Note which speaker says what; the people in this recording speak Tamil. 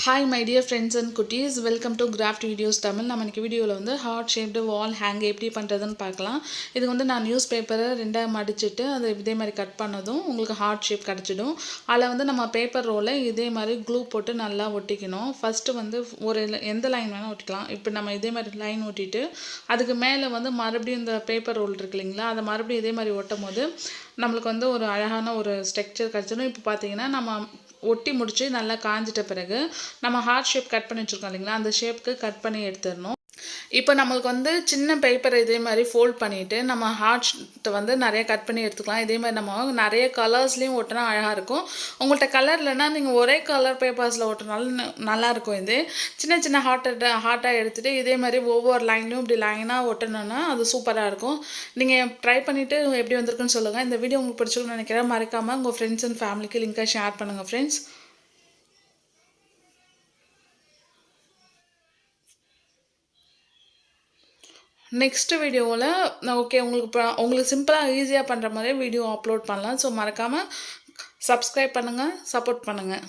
Speaker 1: Hi my dear friends and cuties, welcome to Craft Videos Tamil. நம்ம இன்னைக்கு வீடியோல வந்து ஹார்ட் ஷேப்டு வால் ஹேங் எப்படி பண்றதுன்னு பார்க்கலாம். இது வந்து நான் நியூஸ் பேப்பரை ரெண்டா மடிச்சிட்டு அதை இதே மாதிரி கட் பண்ணதும் உங்களுக்கு ஹார்ட் ஷேப் கிடைச்சிடும். அதில் வந்து நம்ம பேப்பர் ரோலை இதே மாதிரி க்ளூ போட்டு நல்லா ஒட்டிக்கணும். ஃபர்ஸ்ட் வந்து ஒரு எந்த லைன் வேணால் ஒட்டிக்கலாம். இப்போ நம்ம இதே மாதிரி லைன் ஒட்டிட்டு அதுக்கு மேலே வந்து மறுபடியும் இந்த பேப்பர் ரோல் இருக்கு இல்லைங்களா, அதை மறுபடியும் இதே மாதிரி ஒட்டும் போது நம்மளுக்கு வந்து ஒரு அழகான ஒரு ஸ்ட்ரக்சர் கிடச்சிடும். இப்போ பார்த்தீங்கன்னா நம்ம ஒட்டி முடிச்சு நல்லா காஞ்சிட்ட பிறகு நம்ம ஹார்ட் ஷேப் கட் பண்ணி வச்சுருக்கோம் இல்லைங்களா, அந்த ஷேப்புக்கு கட் பண்ணி எடுத்துடணும். இப்போ நம்மளுக்கு வந்து சின்ன பேப்பரை இதே மாதிரி ஃபோல்ட் பண்ணிவிட்டு நம்ம ஹார்ட் வந்து நிறைய கட் பண்ணி எடுத்துக்கலாம். இதே மாதிரி நம்ம நிறைய கலர்ஸ்லேயும் ஒட்டினா அழகாக இருக்கும். உங்கள்கிட்ட கலர் இல்லைன்னா நீங்கள் ஒரே கலர் பேப்பர்ஸில் ஒட்டினாலும் நல்லாயிருக்கும். இது சின்ன சின்ன ஹார்ட்டாக எடுத்துகிட்டு இதே மாதிரி ஒவ்வொரு லைன்லையும் இப்படி லைனாக ஒட்டணுன்னா அது சூப்பராக இருக்கும். நீங்கள் ட்ரை பண்ணிவிட்டு எப்படி வந்திருக்குன்னு சொல்லுங்கள். இந்த வீடியோ உங்களுக்கு பிடிச்சிருக்குன்னு நினைக்கிறேன். மறக்காமல் உங்கள் ஃப்ரெண்ட்ஸ் அண்ட் ஃபேமிலிக்கு லிங்காக ஷேர் பண்ணுங்கள் ஃப்ரெண்ட்ஸ். நெக்ஸ்ட் வீடியோவில் ஓகே உங்களுக்கு சிம்பிளாக ஈஸியாக பண்ணுற மாதிரி வீடியோ அப்லோட் பண்ணலாம். ஸோ மறக்காமல் சப்ஸ்கிரைப் பண்ணுங்கள், சப்போர்ட் பண்ணுங்கள்.